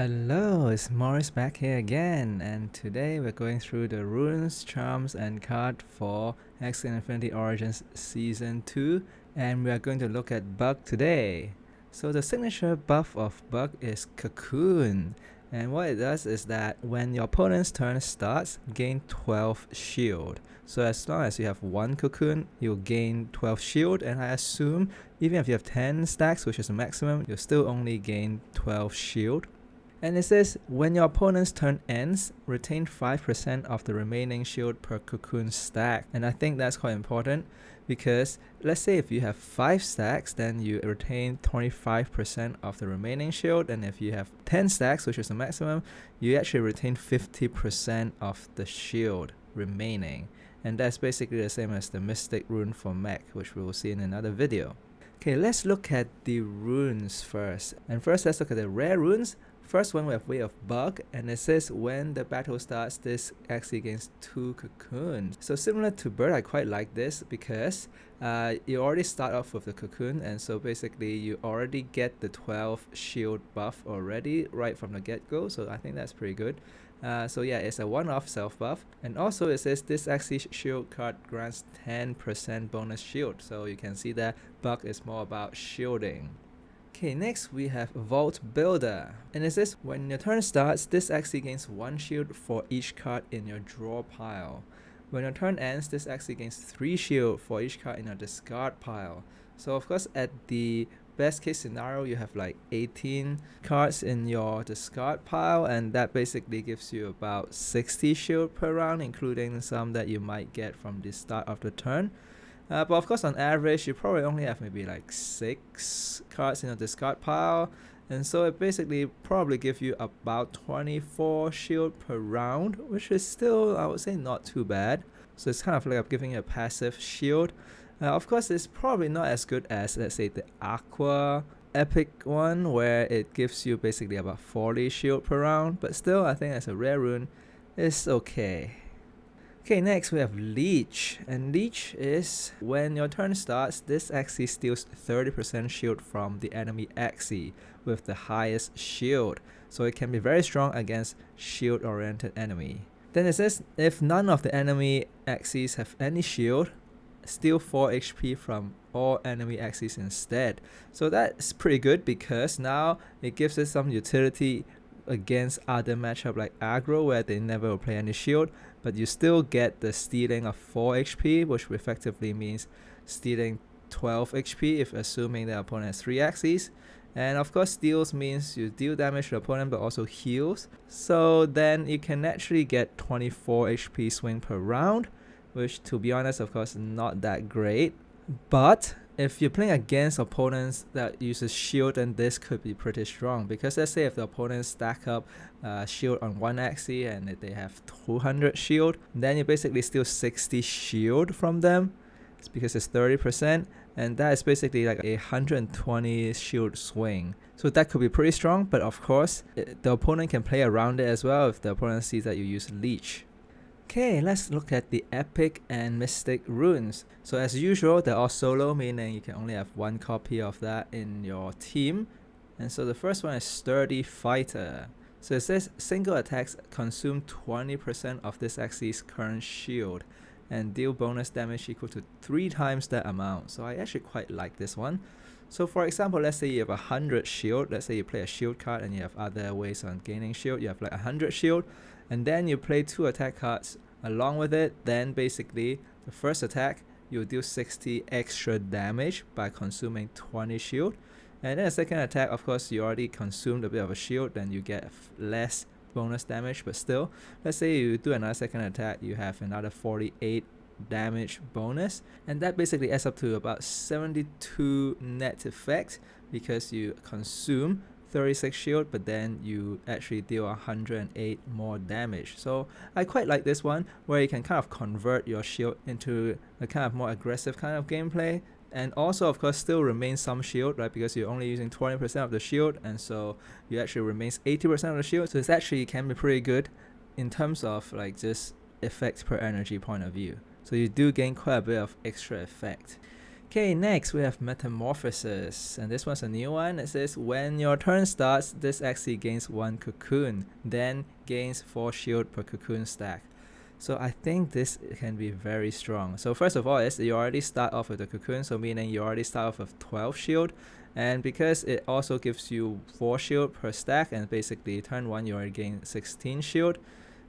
Hello, it's Morris back here again, and today we're going through the runes, charms, and card for Axie Origins Season 2, and we are going to look at Bug today. So the signature buff of Bug is Cocoon, and what it does is that when your opponent's turn starts, gain 12 shield. So as long as you have one Cocoon, you'll gain 12 shield, and I assume even if you have 10 stacks, which is the maximum, you'll still only gain 12 shield. And it says, when your opponent's turn ends, retain 5% of the remaining shield per cocoon stack. And I think that's quite important because let's say if you have 5 stacks, then you retain 25% of the remaining shield. And if you have 10 stacks, which is the maximum, you actually retain 50% of the shield remaining. And that's basically the same as the Mystic rune for mech, which we will see in another video. Okay, let's look at the runes first. And first, let's look at the rare runes. First one, we have Way of Bug, and it says when the battle starts, this actually gains 2 cocoons. So similar to Bird, I quite like this because you already start off with the cocoon, and so basically you already get the 12 shield buff already right from the get-go, so I think that's pretty good. So yeah, it's a one-off self-buff, and also it says this Axie shield card grants 10% bonus shield, so you can see that Bug is more about shielding. Okay, next we have Vault Builder, and it says when your turn starts, this actually gains 1 shield for each card in your draw pile. When your turn ends, this actually gains 3 shield for each card in your discard pile. So of course at the best case scenario, you have like 18 cards in your discard pile, and that basically gives you about 60 shield per round, including some that you might get from the start of the turn. But of course on average you probably only have maybe like 6 cards in your discard pile, and so it basically probably gives you about 24 shield per round, which is still, I would say, not too bad. So it's kind of like giving you a passive shield. Of course it's probably not as good as, let's say, the Aqua Epic one, where it gives you basically about 40 shield per round, but still I think as a rare rune it's okay. Okay, next we have Leech, and Leech is when your turn starts, this Axie steals 30% shield from the enemy Axie with the highest shield, so it can be very strong against shield oriented enemy. Then it says if none of the enemy Axies have any shield, steal 4 HP from all enemy Axies instead. So that's pretty good because now it gives us some utility against other matchup like aggro, where they never will play any shield, but you still get the stealing of 4 HP, which effectively means stealing 12 HP if assuming the opponent has 3 Axies. And of course steals means you deal damage to the opponent but also heals, so then you can actually get 24 HP swing per round, which to be honest of course not that great. But if you're playing against opponents that uses shield, then this could be pretty strong, because let's say if the opponents stack up shield on one Axie and if they have 200 shield, then you basically steal 60 shield from them. It's because it's 30%, and that is basically like a 120 shield swing. So that could be pretty strong, but of course the opponent can play around it as well if the opponent sees that you use Leech. Okay, let's look at the Epic and Mystic runes. So as usual, they're all solo, meaning you can only have one copy of that in your team. And so the first one is Sturdy Fighter. So it says single attacks consume 20% of this Axie's current shield and deal bonus damage equal to 3 times that amount. So I actually quite like this one. So for example, let's say you have 100 shield. Let's say you play a shield card and you have other ways on gaining shield. You have like 100 shield, and then you play 2 attack cards along with it. Then basically the first attack you'll deal 60 extra damage by consuming 20 shield, and then the second attack, of course you already consumed a bit of a shield, then you get less bonus damage, but still, let's say you do another second attack, you have another 48 damage bonus, and that basically adds up to about 72 net effect because you consume 36 shield, but then you actually deal 108 more damage. So I quite like this one, where you can kind of convert your shield into a kind of more aggressive kind of gameplay, and also of course still remain some shield, right, because you're only using 20% of the shield, and so you actually remains 80% of the shield. So it's actually can be pretty good in terms of like just effect per energy point of view. So you do gain quite a bit of extra effect. Okay, next we have Metamorphosis, and this one's a new one. It says when your turn starts, this Axie gains 1 cocoon, then gains 4 shield per cocoon stack. So I think this can be very strong. So first of all, you already start off with a cocoon, so meaning you already start off with 12 shield, and because it also gives you 4 shield per stack, and basically turn 1 you already gain 16 shield.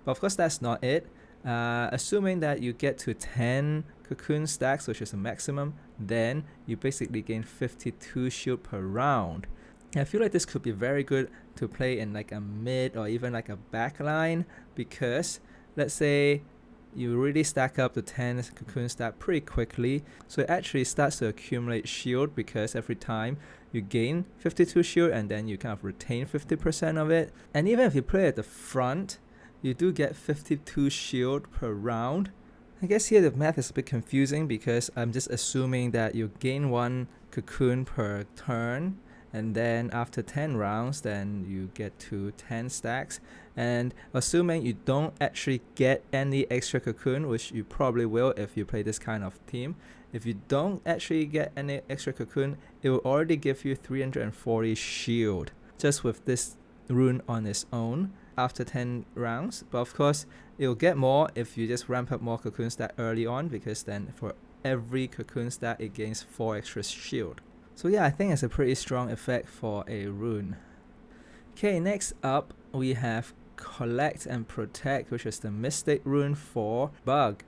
But of course that's not it. Assuming that you get to 10 cocoon stacks, which is the maximum, then you basically gain 52 shield per round. I feel like this could be very good to play in like a mid or even like a back line, because let's say you really stack up the 10 cocoon stack pretty quickly, so it actually starts to accumulate shield, because every time you gain 52 shield and then you kind of retain 50% of it. And even if you play at the front, you do get 52 shield per round. I guess here the math is a bit confusing, because I'm just assuming that you gain 1 cocoon per turn, and then after 10 rounds then you get to 10 stacks, and assuming you don't actually get any extra cocoon, which you probably will if you play this kind of team. If you don't actually get any extra cocoon, it will already give you 340 shield just with this rune on its own after 10 rounds. But of course it will get more if you just ramp up more cocoon stack early on, because then for every cocoon stack it gains 4 extra shield. So yeah, I think it's a pretty strong effect for a rune. Okay, next up we have Collect and Protect, which is the Mystic rune for Bug.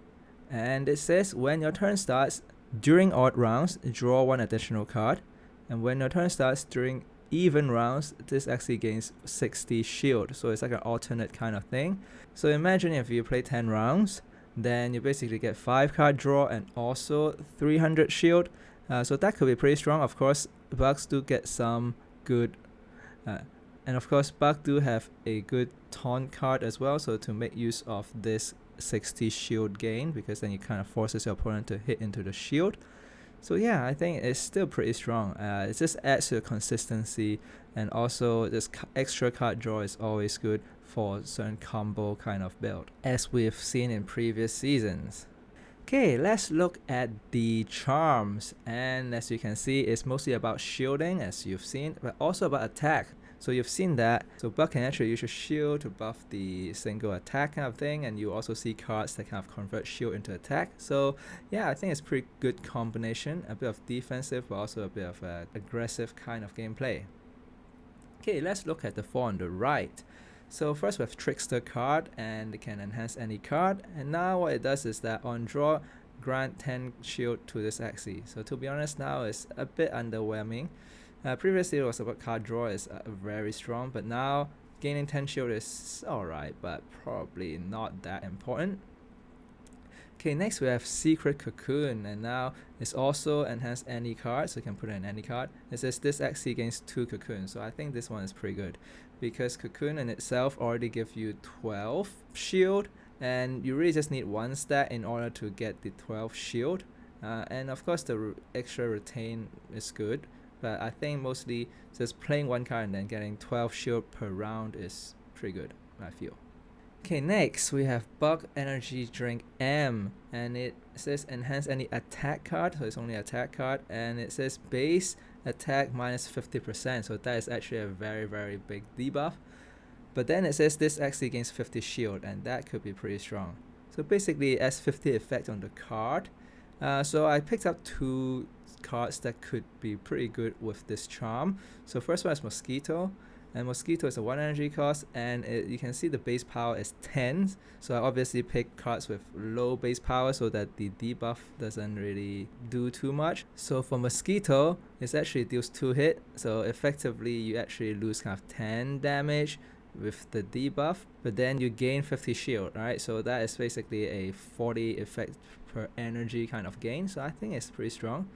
And it says when your turn starts, during odd rounds, draw 1 additional card. And when your turn starts during even rounds, this actually gains 60 shield. So it's like an alternate kind of thing. So imagine if you play 10 rounds, then you basically get 5 card draw and also 300 shield. So that could be pretty strong. Of course, bugs do get some good, and of course bug do have a good taunt card as well, so to make use of this 60 shield gain, because then you kind of forces your opponent to hit into the shield. So yeah, I think it's still pretty strong. It just adds to the consistency, and also this extra card draw is always good for certain combo kind of build, as we've seen in previous seasons. Okay, let's look at the charms, and as you can see, it's mostly about shielding, as you've seen, but also about attack. So you've seen that. So Bug can actually use your shield to buff the single attack kind of thing, and you also see cards that kind of convert shield into attack. So yeah, I think it's a pretty good combination, a bit of defensive but also a bit of aggressive kind of gameplay. Okay, let's look at the 4 on the right. So first we have Trickster card, and it can enhance any card, and now what it does is that on draw, grant 10 shield to this Axie. So to be honest, now it's a bit underwhelming. Previously it was about card draw is very strong, but now gaining 10 shield is alright, but probably not that important. Okay, next we have Secret Cocoon, and now it's also enhance any card, so you can put it in any card. It says this Axie gains 2 cocoons, so I think this one is pretty good, because cocoon in itself already gives you 12 shield, and you really just need 1 stack in order to get the 12 shield. And of course the extra retain is good, but I think mostly just playing 1 card and then getting 12 shield per round is pretty good, I feel. Okay, next we have Bug Energy Drink M, and it says enhance any attack card, so it's only attack card, and it says base attack minus 50%, so that is actually a very big debuff. But then it says this actually gains 50 shield, and that could be pretty strong. So basically it adds 50 effect on the card. So I picked up 2 cards that could be pretty good with this charm. So first one is Mosquito, and Mosquito is a 1 energy cost, and you can see the base power is 10, so I obviously pick cards with low base power so that the debuff doesn't really do too much. So for Mosquito, it actually deals 2 hit, so effectively you actually lose kind of 10 damage with the debuff, but then you gain 50 shield, right? So that is basically a 40 effect per energy kind of gain, so I think it's pretty strong.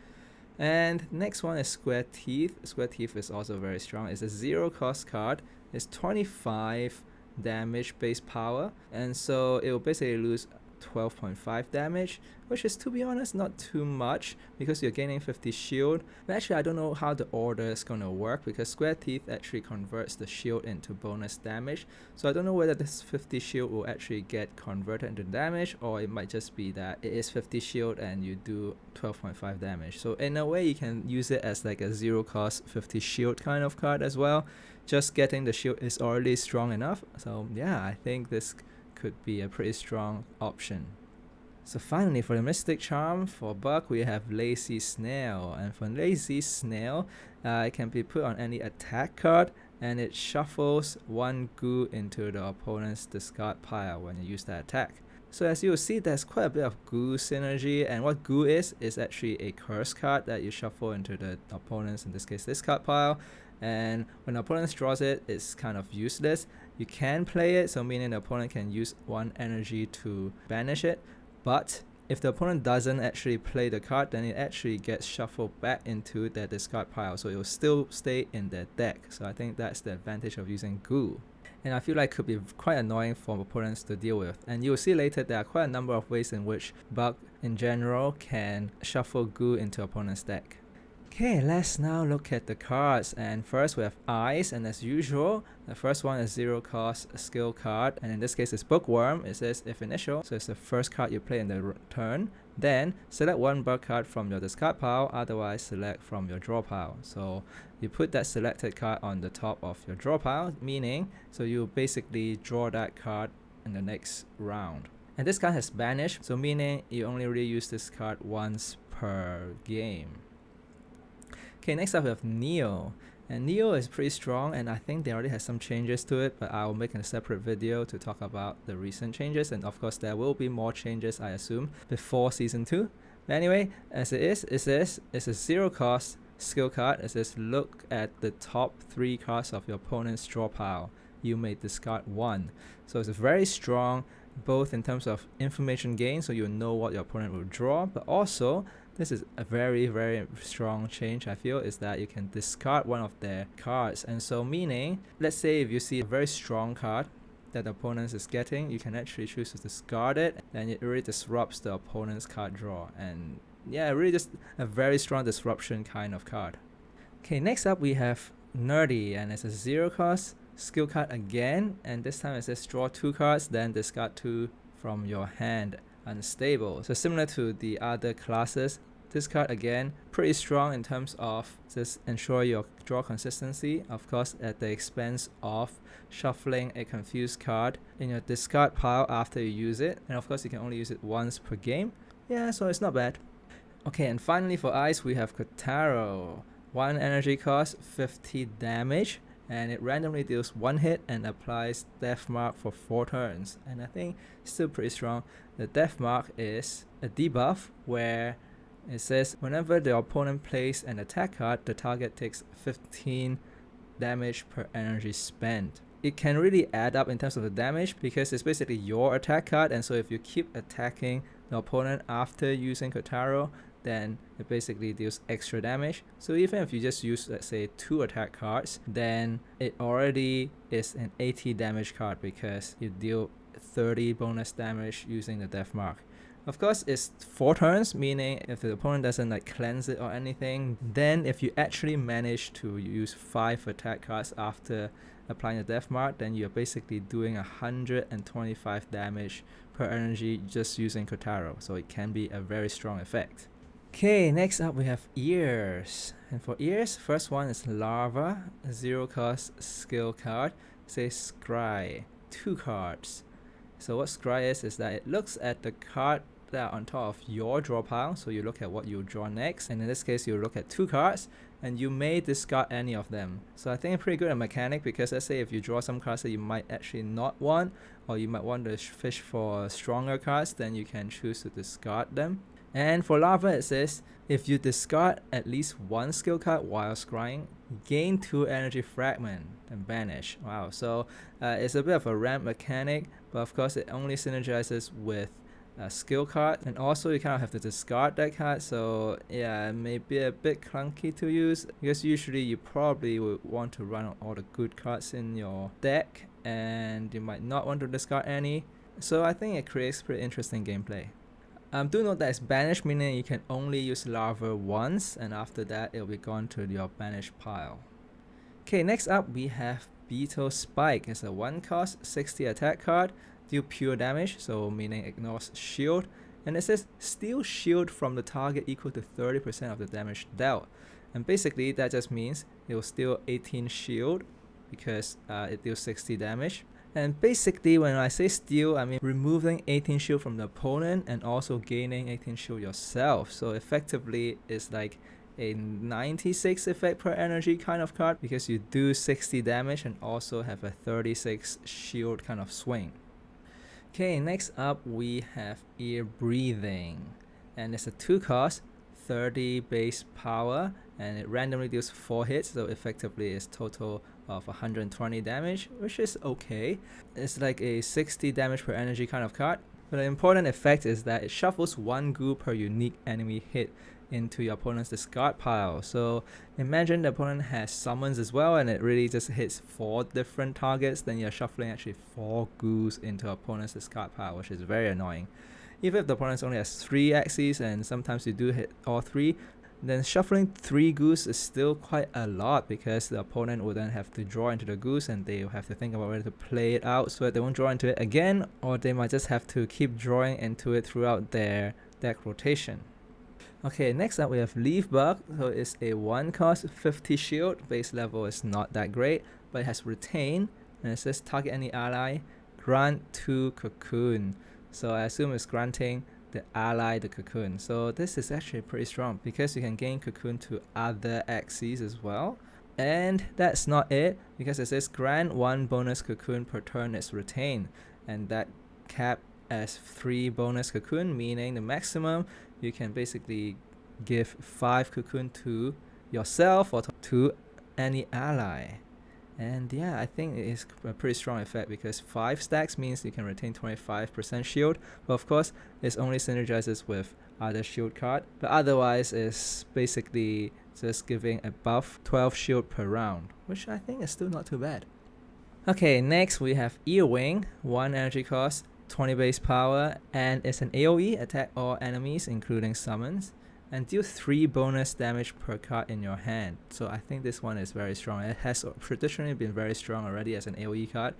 And next one is Square Teeth. Square Teeth is also very strong. It's a 0 cost card. It's 25 damage base power, and so it will basically lose 12.5 damage, which is, to be honest, not too much because you're gaining 50 shield. But actually, I don't know how the order is gonna work because Square Teeth actually converts the shield into bonus damage. So I don't know whether this 50 shield will actually get converted into damage, or it might just be that it is 50 shield and you do 12.5 damage. So in a way, you can use it as like a 0 cost 50 shield kind of card as well. Just getting the shield is already strong enough. So yeah, I think this could be a pretty strong option. So finally, for the Mystic Charm for Buck, we have Lazy Snail. And for Lazy Snail, it can be put on any attack card, and it shuffles 1 goo into the opponent's discard pile when you use that attack. So as you will see, there's quite a bit of goo synergy, and what goo is actually a curse card that you shuffle into the opponent's, in this case, discard pile. And when the opponent draws it, it's kind of useless. You can play it, so meaning the opponent can use 1 energy to banish it. But if the opponent doesn't actually play the card, then it actually gets shuffled back into their discard pile, so it will still stay in their deck. So I think that's the advantage of using goo. And I feel like it could be quite annoying for opponents to deal with. And you'll see later there are quite a number of ways in which Buck in general can shuffle goo into opponent's deck. Okay, let's now look at the cards, and first we have Eyes, and as usual, the first one is 0 cost skill card, and in this case it's Bookworm. It says if initial, so it's the first card you play in the turn. Then select 1 Buck card from your discard pile, otherwise select from your draw pile. So you put that selected card on the top of your draw pile, meaning so you basically draw that card in the next round. And this card has banish, so meaning you only really use this card once per game. Okay, next up we have Neo, and Neo is pretty strong, and I think they already have some changes to it, but I'll make a separate video to talk about the recent changes, and of course there will be more changes, I assume, before season 2. But anyway, as it says it's a 0 cost skill card. It says look at the top 3 cards of your opponent's draw pile. You may discard 1. So it's very strong, both in terms of information gain, so you know what your opponent will draw, but also this is a very, very strong change, I feel, is that you can discard 1 of their cards. And so meaning, let's say if you see a very strong card that the opponent is getting, you can actually choose to discard it, and it really disrupts the opponent's card draw. And yeah, really just a very strong disruption kind of card. Okay, next up we have Nerdy, and it's a 0 cost skill card again, and this time it says draw 2 cards, then discard 2 from your hand. Unstable. So similar to the other classes, this card again pretty strong in terms of just ensure your draw consistency, of course at the expense of shuffling a confused card in your discard pile after you use it, and of course you can only use it once per game. Yeah, so it's not bad. Okay, and finally for Ice we have Kotaro. 1 energy cost, 50 damage, and it randomly deals 1 hit and applies Death Mark for 4 turns, and I think it's still pretty strong. The Death Mark is a debuff where it says whenever the opponent plays an attack card, the target takes 15 damage per energy spent. It can really add up in terms of the damage because it's basically your attack card, and so if you keep attacking the opponent after using Kotaro, then it basically deals extra damage. So even if you just use, let's say, 2 attack cards, then it already is an 80 damage card because you deal 30 bonus damage using the Death Mark. Of course, it's 4 turns, meaning if the opponent doesn't like cleanse it or anything, then if you actually manage to use 5 attack cards after applying the Death Mark, then you're basically doing 125 damage per energy just using Kotaro. So it can be a very strong effect. Okay, next up we have Ears. And for Ears, first one is Larva, a 0 cost skill card. It says Scry, 2 cards. So what Scry is that it looks at the card that are on top of your draw pile, so you look at what you draw next, and in this case you look at 2 cards, and you may discard any of them. So I think it's pretty good at mechanic, because let's say if you draw some cards that you might actually not want, or you might want to fish for stronger cards, then you can choose to discard them. And for Larva it says, if you discard at least 1 skill card while scrying, gain 2 energy fragment and banish. Wow, so it's a bit of a ramp mechanic, but of course it only synergizes with a skill card, and also you kind of have to discard that card, so yeah, it may be a bit clunky to use, because usually you probably would want to run all the good cards in your deck, and you might not want to discard any. So I think it creates pretty interesting gameplay. Do note that it's banished, meaning you can only use Larva once, and after that it'll be gone to your banished pile. Okay, next up we have Beetle Spike. It's a 1 cost, 60 attack card, deal pure damage, so meaning ignores shield, and it says steal shield from the target equal to 30% of the damage dealt. And basically that just means it will steal 18 shield because it deals 60 damage. And basically when I say steal, I mean removing 18 shield from the opponent and also gaining 18 shield yourself. So effectively it's like a 96 effect per energy kind of card because you do 60 damage and also have a 36 shield kind of swing. Okay, next up we have Ear Breathing, and it's a 2 cost, 30 base power, and it randomly deals 4 hits, so effectively it's total of 120 damage, which is okay. It's like a 60 damage per energy kind of card, but the important effect is that it shuffles 1 goo per unique enemy hit into your opponent's discard pile. So imagine the opponent has summons as well and it really just hits 4 different targets, then you're shuffling actually 4 goos into opponent's discard pile, which is very annoying. Even if the opponent only has 3 Axies and sometimes you do hit all 3, then shuffling 3 goos is still quite a lot because the opponent will then have to draw into the goos and they will have to think about whether to play it out so that they won't draw into it again, or they might just have to keep drawing into it throughout their deck rotation. Okay, next up we have Leaf Bug. So it's a 1 cost, 50 shield. Base level is not that great, but it has retain, and it says target any ally, grant 2 cocoon. So I assume it's granting the ally the cocoon. So this is actually pretty strong because you can gain cocoon to other Axies as well. And that's not it, because it says grant 1 bonus cocoon per turn is retained, and that cap as 3 bonus cocoon, meaning the maximum you can basically give 5 cocoon to yourself or to any ally. And yeah, I think it is a pretty strong effect because 5 stacks means you can retain 25% shield, but of course it only synergizes with other shield card, but otherwise it's basically just giving above 12 shield per round, which I think is still not too bad. Okay, next we have Earwing, 1 energy cost, 20 base power, and it's an AoE, attack all enemies including summons, and deal 3 bonus damage per card in your hand. So I think this one is very strong. It has traditionally been very strong already as an AoE card,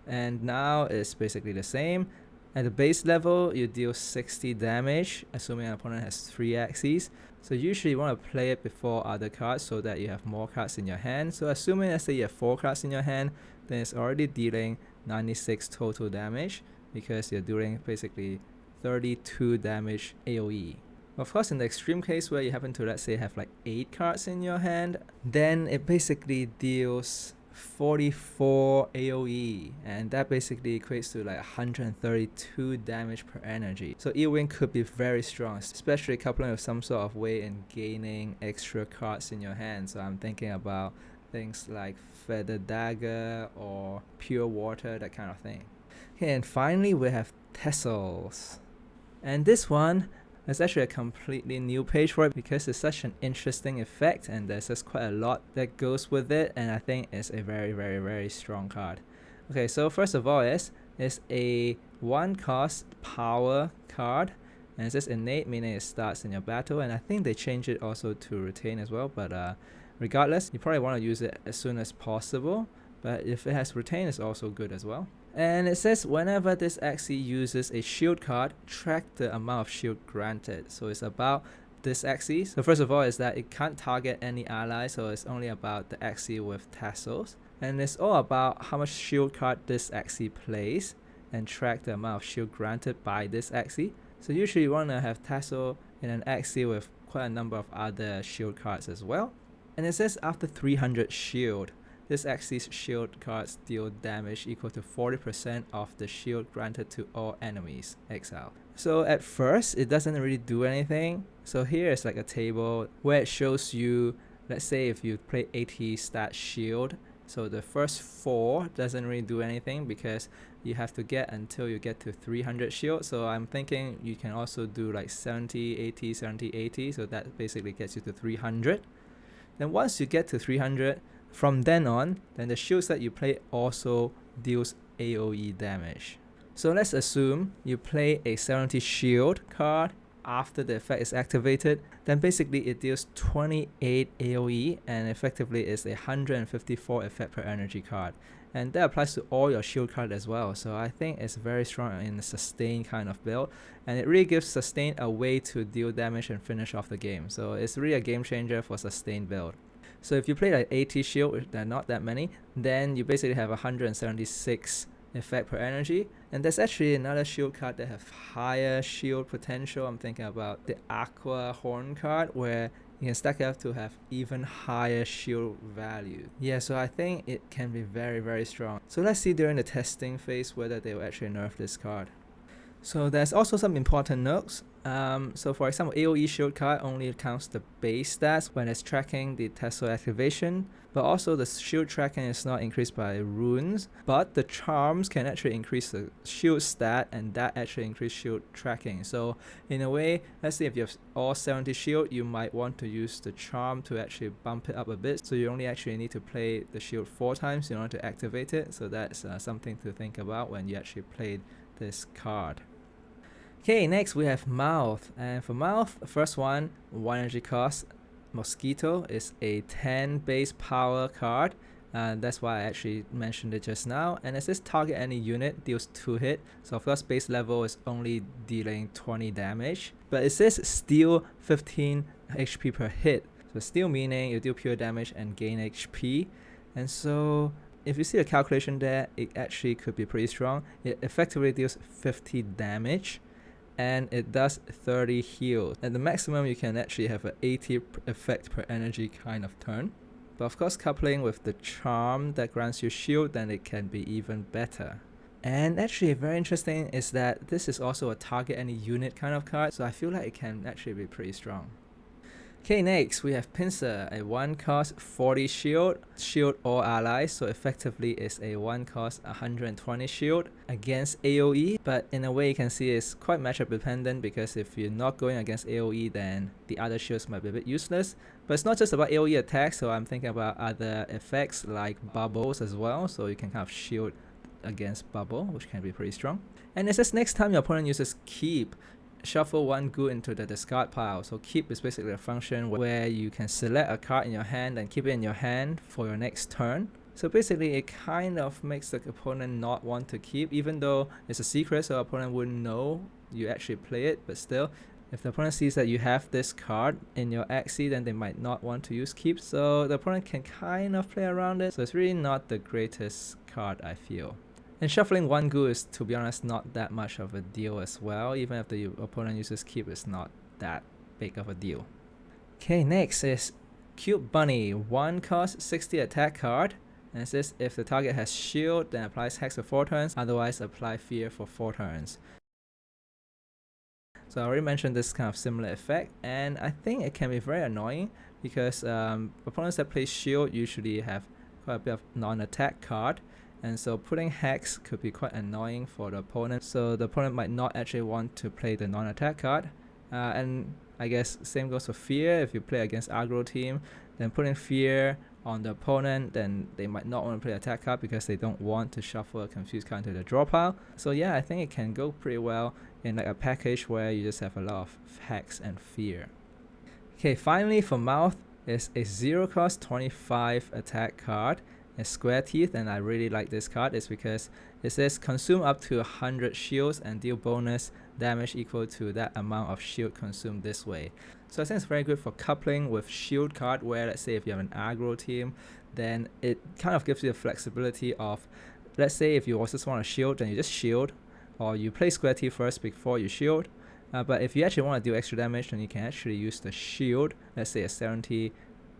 and now it's basically the same. At the base level you deal 60 damage assuming an opponent has 3 Axies. So usually you want to play it before other cards so that you have more cards in your hand. So assuming let's say you have 4 cards in your hand, then it's already dealing 96 total damage, because you're doing basically 32 damage AoE. Of course, in the extreme case where you happen to, let's say, have like 8 cards in your hand, then it basically deals 44 AoE, and that basically equates to like 132 damage per energy. So Earwing could be very strong, especially coupling with some sort of way in gaining extra cards in your hand. So I'm thinking about things like Feather Dagger or Pure Water, that kind of thing. Okay, and finally we have Tassels, and this one is actually a completely new page for it because it's such an interesting effect and there's just quite a lot that goes with it, and I think it's a very strong card. Okay, so first of all it's a 1 cost power card, and it's just innate, meaning it starts in your battle, and I think they changed it also to retain as well, but regardless you probably want to use it as soon as possible, but if it has retain it's also good as well. And it says whenever this Axie uses a shield card, track the amount of shield granted. So it's about this Axie. So first of all is that it can't target any ally, so it's only about the Axie with tassels. And it's all about how much shield card this Axie plays and track the amount of shield granted by this Axie. So usually you want to have tassel in an Axie with quite a number of other shield cards as well. And it says after 300 shield, this Axie's shield cards deal damage equal to 40% of the shield granted to all enemies exiled. So at first it doesn't really do anything. So here is like a table where it shows you, let's say if you play 80 stat shield, so the first 4 doesn't really do anything because you have to get until you get to 300 shield. So I'm thinking you can also do like 70, 80, 70, 80, so that basically gets you to 300. Then once you get to 300, from then on, then the shields that you play also deals AoE damage. So let's assume you play a 70 shield card after the effect is activated, then basically it deals 28 AoE and effectively is a 154 effect per energy card. And that applies to all your shield card as well, so I think it's very strong in a sustain kind of build, and it really gives sustain a way to deal damage and finish off the game, so it's really a game changer for sustain build. So if you play like 80 shield, which there are not that many, then you basically have 176 effect per energy, and there's actually another shield card that have higher shield potential. I'm thinking about the Aqua Horn card, where you can stack it up to have even higher shield value. Yeah, so I think it can be very strong. So let's see during the testing phase whether they will actually nerf this card. So there's also some important notes. So for example, AoE shield card only counts the base stats when it's tracking the Tesso activation, but also the shield tracking is not increased by runes, but the charms can actually increase the shield stat, and that actually increase shield tracking. So in a way, let's say if you have all 70 shield, you might want to use the charm to actually bump it up a bit, so you only actually need to play the shield 4 times in order to activate it. So that's something to think about when you actually play this card. Okay, next we have Mouth, and for Mouth, the first one energy cost. Mosquito is a 10 base power card, and that's why I actually mentioned it just now. And it says target any unit deals 2 hit, so of course base level is only dealing 20 damage, but it says steal 15 HP per hit, so steal meaning you deal pure damage and gain HP. And so if you see the calculation there, it actually could be pretty strong. It effectively deals 50 damage, and it does 30 heal. At the maximum, you can actually have an 80 effect per energy kind of turn. But of course, coupling with the charm that grants you shield, then it can be even better. And actually very interesting is that this is also a target any unit kind of card, so I feel like it can actually be pretty strong. Okay, next we have Pincer, a 1 cost 40 shield, shield all allies, so effectively it's a 1 cost 120 shield against AoE, but in a way you can see it's quite matchup dependent, because if you're not going against AoE, then the other shields might be a bit useless. But it's not just about AoE attacks, so I'm thinking about other effects like bubbles as well, so you can kind of shield against bubble, which can be pretty strong. And it says next time your opponent uses keep, shuffle 1 goo into the discard pile. So keep is basically a function where you can select a card in your hand and keep it in your hand for your next turn. So basically it kind of makes the opponent not want to keep, even though it's a secret, so the opponent wouldn't know you actually play it, but still, if the opponent sees that you have this card in your Axie, then they might not want to use keep, so the opponent can kind of play around it. So it's really not the greatest card, I feel. And shuffling 1 goo is, to be honest, not that much of a deal as well. Even if the opponent uses keep, it's not that big of a deal. Okay, next is Cute Bunny, 1 cost 60 attack card. And it says if the target has shield, then applies hex for 4 turns, otherwise apply fear for 4 turns. So I already mentioned this kind of similar effect, and I think it can be very annoying because opponents that play shield usually have quite a bit of non-attack card. And so putting hex could be quite annoying for the opponent, so the opponent might not actually want to play the non-attack card. And I guess same goes for fear. If you play against aggro team, then putting fear on the opponent, then they might not want to play attack card because they don't want to shuffle a confused card into the draw pile. So yeah, I think it can go pretty well in like a package where you just have a lot of hex and fear. Okay, finally for Mouth is a 0 cost 25 attack card. It's Square Teeth, and I really like this card is because it says consume up to 100 shields and deal bonus damage equal to that amount of shield consumed this way. So I think it's very good for coupling with shield card, where let's say if you have an aggro team, then it kind of gives you the flexibility of, let's say if you also just want to shield, then you just shield, or you play Square Teeth first before you shield. But if you actually want to do extra damage, then you can actually use the shield, let's say a 70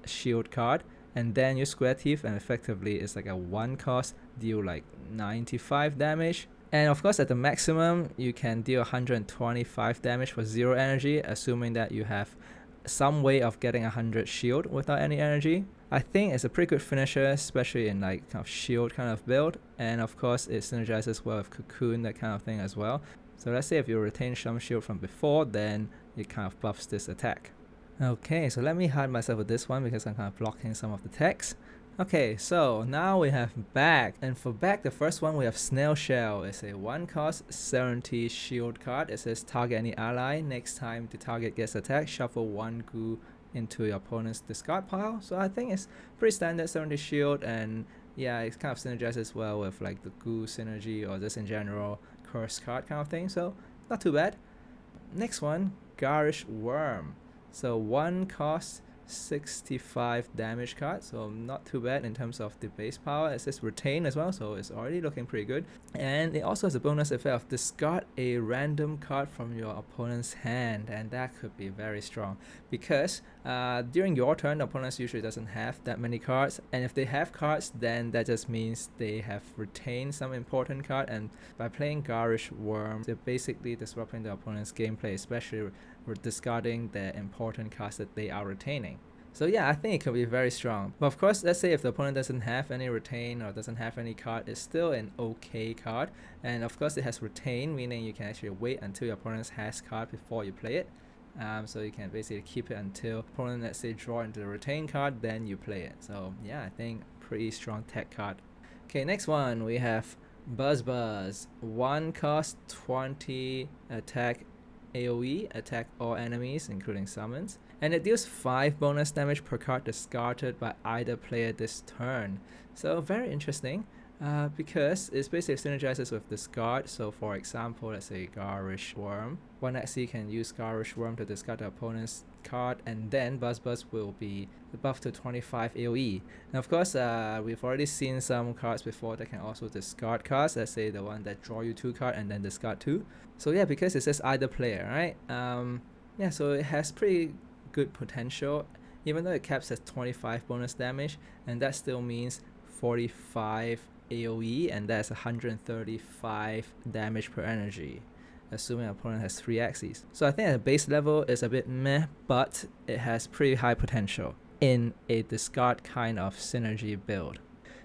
shield card, and then use Square Teeth, and effectively it's like a 1 cost, deal like 95 damage. And of course at the maximum you can deal 125 damage for 0 energy, assuming that you have some way of getting 100 shield without any energy. I think it's a pretty good finisher, especially in like kind of shield kind of build, and of course it synergizes well with Cocoon, that kind of thing as well. So let's say if you retain some shield from before, then it kind of buffs this attack. Okay, so let me hide myself with this one because I'm kind of blocking some of the text. Okay, so now we have back, and for back, the first one we have Snail Shell. It's a 1 cost 70 shield card. It says target any ally. Next time the target gets attacked, shuffle 1 goo into your opponent's discard pile. So I think it's pretty standard 70 shield, and yeah, it kind of synergizes well with like the goo synergy or just in general curse card kind of thing. So not too bad. Next one, Garish Worm. So 1 cost 65 damage card, so not too bad in terms of the base power. It says retain as well, so it's already looking pretty good. And it also has a bonus effect of discard a random card from your opponent's hand, and that could be very strong because during your turn the opponent usually doesn't have that many cards, and if they have cards then that just means they have retained some important card, and by playing Garish Worm they're basically disrupting the opponent's gameplay, especially discarding the important cards that they are retaining. So yeah, I think it could be very strong. But of course, let's say if the opponent doesn't have any retain or doesn't have any card, it's still an okay card. And of course it has retain, meaning you can actually wait until your opponent has card before you play it. So you can basically keep it until opponent, let's say, draw into the retain card, then you play it. So yeah, I think pretty strong tech card. Okay, next one we have Buzz. 1 cost 20 attack AoE, attack all enemies including summons, and it deals 5 bonus damage per card discarded by either player this turn. So very interesting because it's basically synergizes with discard. So for example, let's say Garish Worm, 1 Axie can use Garish Worm to discard the opponent's card, and then Buzz will be buffed to 25 AoE. And of course we've already seen some cards before that can also discard cards, let's say the one that draw you 2 cards and then discard 2. So yeah, because it says either player, right? Yeah, so it has pretty good potential, even though it caps at 25 bonus damage, and that still means 45 AoE, and that's 135 damage per energy, assuming the opponent has 3 Axies. So I think at the base level it's a bit meh, but it has pretty high potential in a discard kind of synergy build.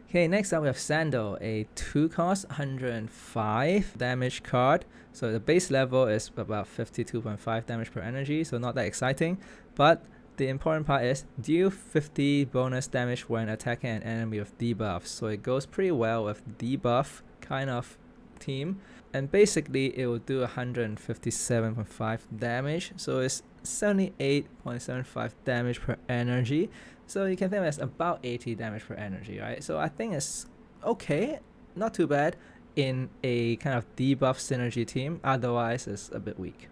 Okay, next up we have Sandal, a 2 cost 105 damage card. So the base level is about 52.5 damage per energy, so not that exciting. But the important part is deal 50 bonus damage when attacking an enemy with debuff. So it goes pretty well with debuff kind of team. And basically it will do 157.5 damage. So it's 78.75 damage per energy. So you can think that's about 80 damage per energy, right? So I think it's okay, not too bad in a kind of debuff synergy team. Otherwise, it's a bit weak.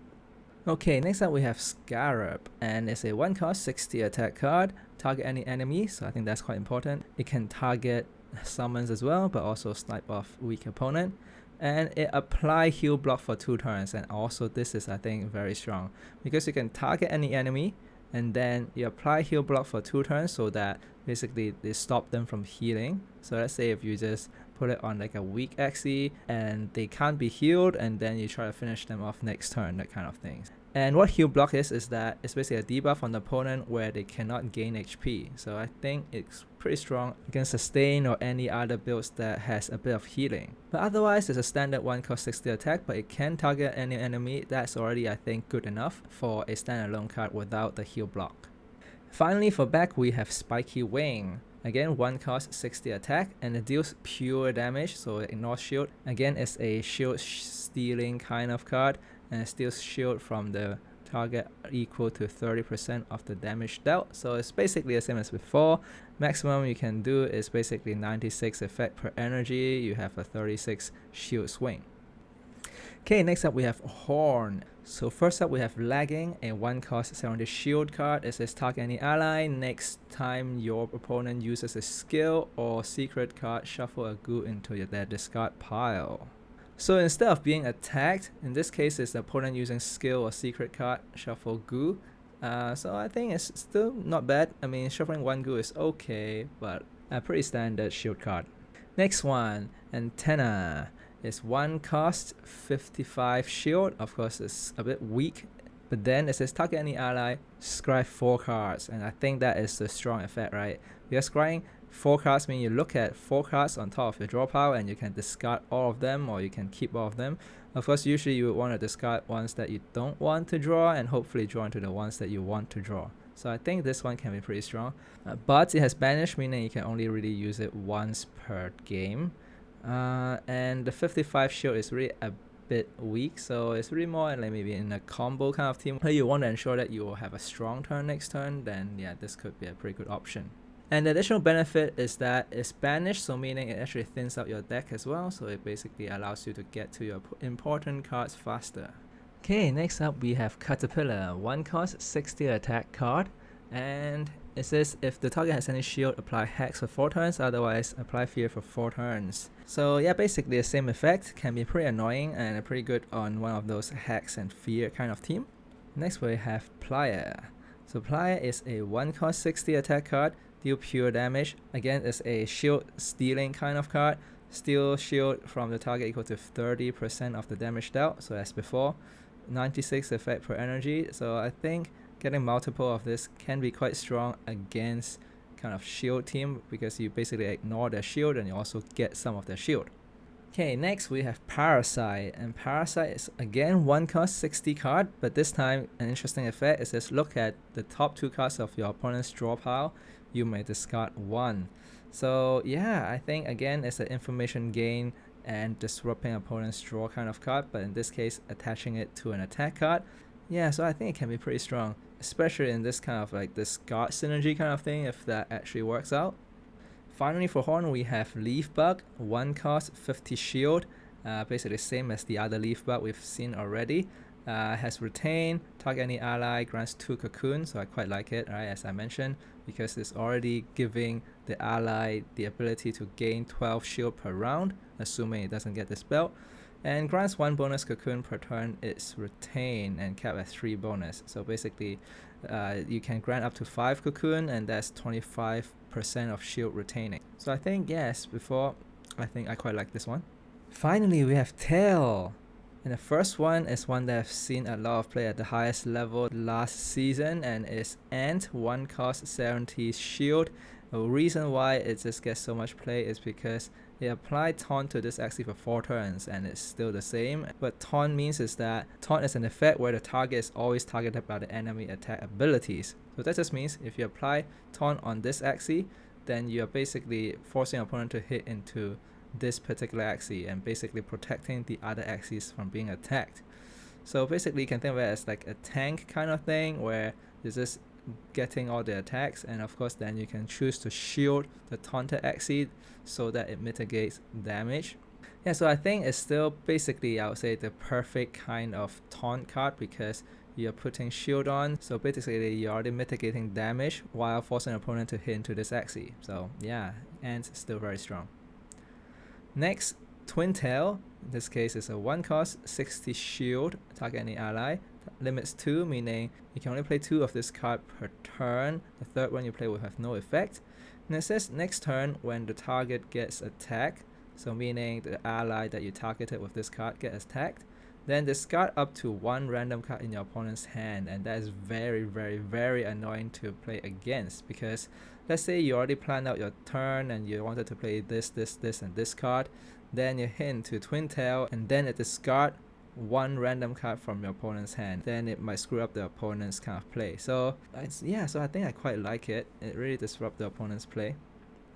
Okay, next up we have Scarab, and it's a 1 cost 60 attack card. Target any enemy, so I think that's quite important. It can target summons as well, but also snipe off weak opponent. And it apply heal block for 2 turns, and also this is, I think, very strong because you can target any enemy and then you apply heal block for 2 turns so that basically they stop them from healing. So let's say if you just put it on like a weak Axie and they can't be healed, and then you try to finish them off next turn, that kind of thing. And what heal block is that it's basically a debuff on the opponent where they cannot gain HP. So I think it's pretty strong against sustain or any other builds that has a bit of healing. But otherwise it's a standard 1 cost 60 attack, but it can target any enemy. That's already, I think, good enough for a standalone card without the heal block. Finally, for back we have Spiky Wing. Again, 1 cost 60 attack, and it deals pure damage, so it ignores shield. Again, it's a shield stealing kind of card, and it steals shield from the target equal to 30% of the damage dealt. So it's basically the same as before. Maximum you can do is basically 96 effect per energy. You have a 36 shield swing. Okay, next up we have Horn. So first up we have Lagging, a 1 cost 70 shield card. It says target any ally. Next time your opponent uses a skill or secret card, shuffle a goo into their discard pile. So instead of being attacked, in this case it's the opponent using skill or secret card, shuffle goo. So I think it's still not bad. I mean, shuffling 1 goo is okay, but a pretty standard shield card. Next one, Antenna. It's 1 cost 55 shield. Of course it's a bit weak, but then it says target any ally, scry 4 cards, and I think that is the strong effect, right? Because scrying 4 cards means you look at 4 cards on top of your draw pile and you can discard all of them, or you can keep all of them. Of course, usually you would want to discard ones that you don't want to draw and hopefully draw into the ones that you want to draw. So I think this one can be pretty strong. But it has banish, meaning you can only really use it once per game. And the 55 shield is really a bit weak, so it's really more like maybe in a combo kind of team where you want to ensure that you will have a strong turn next turn, then yeah, this could be a pretty good option. And the additional benefit is that it's banished, so meaning it actually thins out your deck as well, so it basically allows you to get to your important cards faster. Okay, next up we have Caterpillar, 1 cost, 60 attack card, and it says if the target has any shield, apply Hex for 4 turns, otherwise apply Fear for 4 turns. So yeah, basically the same effect, can be pretty annoying and pretty good on one of those Hex and Fear kind of team. Next we have Plier. So Plier is a 1 cost 60 attack card, deal pure damage. Again, it's a shield stealing kind of card. Steal shield from the target equal to 30% of the damage dealt, so as before. 96 effect per energy, so I think getting multiple of this can be quite strong against kind of shield team because you basically ignore their shield and you also get some of their shield. Okay, next we have Parasite, and Parasite is again 1 cost 60 card, but this time an interesting effect is just look at the top 2 cards of your opponent's draw pile, you may discard 1. So yeah, I think again it's an information gain and disrupting opponent's draw kind of card, but in this case attaching it to an attack card. Yeah, so I think it can be pretty strong, especially in this kind of like this guard synergy kind of thing, if that actually works out. Finally for Horn we have Leaf Bug, 1 cost 50 shield, basically same as the other Leaf Bug we've seen already. Has retain, target any ally, grants 2 cocoon, so I quite like it, right, as I mentioned, because it's already giving the ally the ability to gain 12 shield per round, assuming it doesn't get dispelled, and grants 1 bonus cocoon per turn. It's retain and capped at 3 bonus, so basically you can grant up to 5 cocoon, and that's 25% of shield retaining. So I think yes, before I think I quite like this one. Finally we have Tail. And the first one is one that I've seen a lot of play at the highest level last season, and is Ant, 1 cost 70 shield. The reason why it just gets so much play is because they apply taunt to this Axie for 4 turns and it's still the same. What taunt means is that taunt is an effect where the target is always targeted by the enemy attack abilities. So that just means if you apply taunt on this Axie, then you're basically forcing your opponent to hit into this particular Axie and basically protecting the other Axies from being attacked. So basically you can think of it as like a tank kind of thing where you're just getting all the attacks, and of course then you can choose to shield the taunted Axie so that it mitigates damage. Yeah, so I think it's still basically, I would say, the perfect kind of taunt card because you're putting shield on, so basically you're already mitigating damage while forcing an opponent to hit into this Axie. So yeah, and it's still very strong. Next, Twin Tail. In this case is a 1 cost 60 shield, target any ally. Limits 2, meaning you can only play 2 of this card per turn. The third one you play will have no effect. And it says next turn when the target gets attacked, so meaning the ally that you targeted with this card gets attacked, then discard up to 1 random card in your opponent's hand, and that is very, very, very annoying to play against because let's say you already planned out your turn and you wanted to play this, and this card, then you hit into Twin Tail and then it discard 1 random card from your opponent's hand, then it might screw up the opponent's kind of play. So so I think I quite like it. It really disrupts the opponent's play.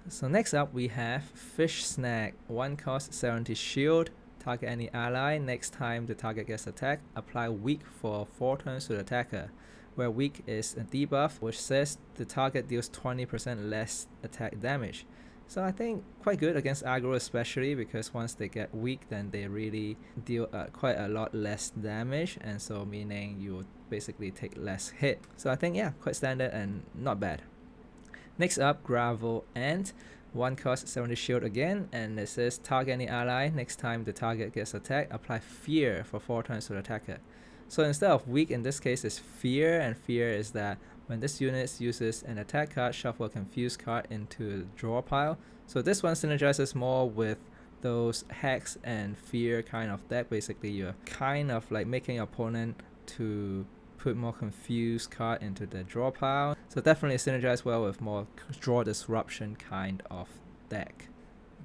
So next up we have Fish Snack, 1 cost 70 shield, target any ally. Next time the target gets attacked, apply weak for 4 turns to the attacker, where weak is a debuff which says the target deals 20% less attack damage. So I think quite good against aggro, especially because once they get weak then they really deal quite a lot less damage, and so meaning you basically take less hit. So I think yeah, quite standard and not bad. Next up, Gravel Ant, 1 cost 70 shield again, and it says target any ally. Next time the target gets attacked, apply Fear for 4 turns to the attacker. So instead of weak, in this case is Fear, and Fear is that when this unit uses an attack card, shuffle a confused card into the draw pile. So this one synergizes more with those Hex and Fear kind of deck. Basically you're kind of like making your opponent to put more confused card into the draw pile. So definitely synergize well with more draw disruption kind of deck.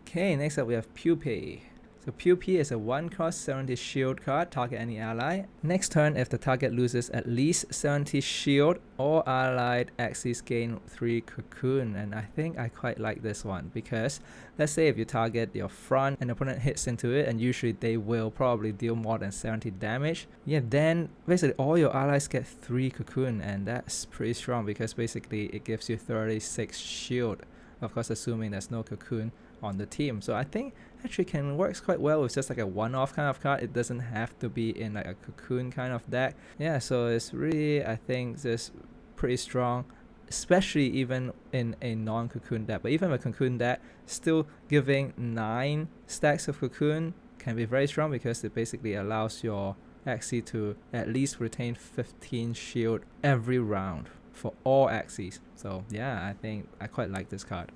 Okay, next up we have Pupae. So PvP is a 1 cost 70 shield card, target any ally. Next turn, if the target loses at least 70 shield, all allied Axies gain 3 cocoon. And I think I quite like this one because let's say if you target your front and opponent hits into it, and usually they will probably deal more than 70 damage, yeah, then basically all your allies get 3 cocoon, and that's pretty strong because basically it gives you 36 shield. Of course, assuming there's no cocoon on the team. So I think actually works quite well with just like a one-off kind of card. It doesn't have to be in like a cocoon kind of deck. Yeah, so it's really, I think, just pretty strong, especially even in a non-cocoon deck. But even a cocoon deck, still giving 9 stacks of cocoon can be very strong because it basically allows your Axie to at least retain 15 shield every round for all Axies. So yeah, I think I quite like this card.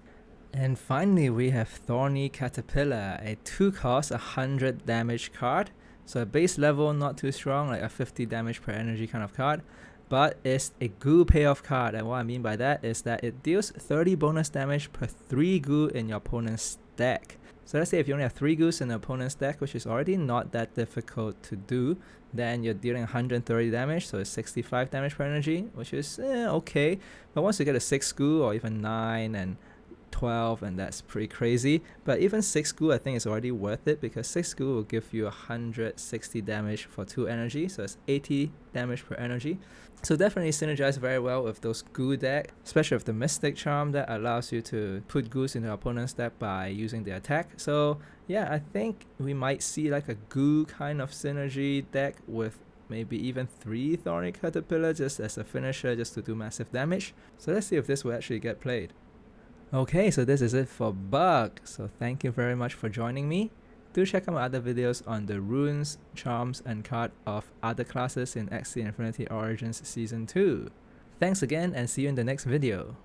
And finally, we have Thorny Caterpillar, a 2 cost 100 damage card. So a base level, not too strong, like a 50 damage per energy kind of card, but it's a goo payoff card. And what I mean by that is that it deals 30 bonus damage per 3 goo in your opponent's deck. So let's say if you only have 3 goos in the opponent's deck, which is already not that difficult to do, then you're dealing 130 damage, so it's 65 damage per energy, which is okay. But once you get a 6 goo or even 9 and 12, and that's pretty crazy, but even 6 goo I think is already worth it because 6 goo will give you 160 damage for 2 energy, so it's 80 damage per energy. So definitely synergize very well with those goo deck, especially with the Mystic Charm that allows you to put goos in your opponent's deck by using the attack. So yeah, I think we might see like a goo kind of synergy deck with maybe even 3 Thorny Caterpillar just as a finisher, just to do massive damage. So let's see if this will actually get played. Okay, so this is it for Bug. So thank you very much for joining me. Do check out my other videos on the runes, charms, and card of other classes in Axie Infinity Origins Season 2. Thanks again and see you in the next video.